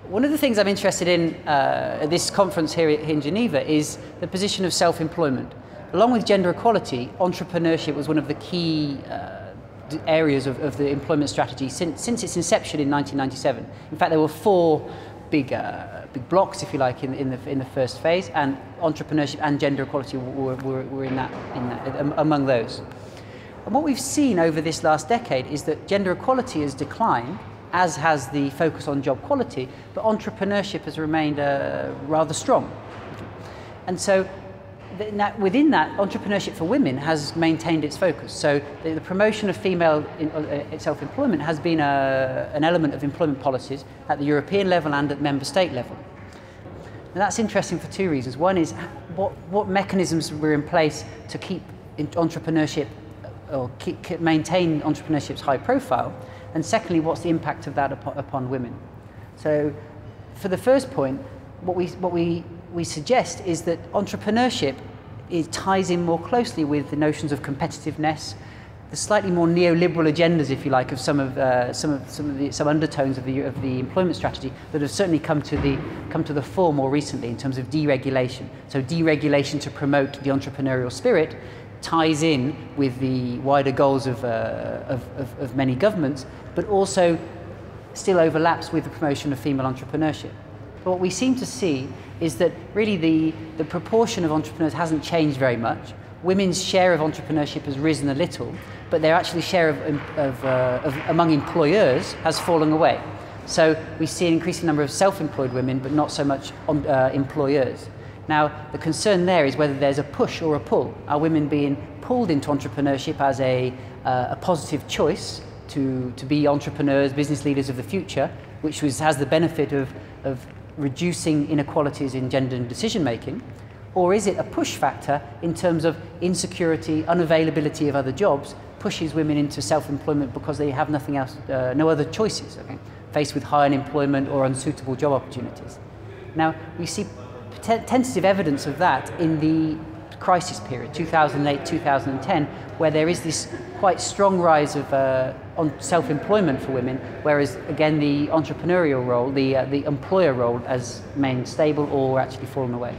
One of the things I'm interested in at this conference here in Geneva is the position of self-employment. Along with gender equality, entrepreneurship was one of the key areas of the employment strategy since its inception in 1997. In fact, there were four big blocks, if you like, in the first phase, and entrepreneurship and gender equality were in that among those. And what we've seen over this last decade is that gender equality has declined, as has the focus on job quality, but entrepreneurship has remained rather strong. And so within that, entrepreneurship for women has maintained its focus. So the promotion of female self-employment has been an element of employment policies at the European level and at member state level. And that's interesting for two reasons. One is what mechanisms were in place to keep entrepreneurship or maintain entrepreneurship's high profile, and secondly, what's the impact of that upon women? So for the first point, what we suggest is that entrepreneurship ties in more closely with the notions of competitiveness, the slightly more neoliberal agendas, if you like, of some undertones of the employment strategy that have certainly come to the fore more recently in terms of deregulation. So deregulation to promote the entrepreneurial spirit ties in with the wider goals of many governments, but also still overlaps with the promotion of female entrepreneurship. But what we seem to see is that really the proportion of entrepreneurs hasn't changed very much. Women's share of entrepreneurship has risen a little, but their actually share among employers has fallen away. So we see an increasing number of self-employed women, but not so much employers. Now, the concern there is whether there's a push or a pull. Are women being pulled into entrepreneurship as a positive choice to be entrepreneurs, business leaders of the future, which has the benefit of reducing inequalities in gender and decision making? Or is it a push factor in terms of insecurity, unavailability of other jobs, pushes women into self-employment because they have nothing else, no other choices, okay, faced with high unemployment or unsuitable job opportunities? Now, we see tentative evidence of that in the crisis period, 2008-2010, where there is this quite strong rise of self-employment for women, whereas again the entrepreneurial role, the employer role, has remained stable or actually fallen away.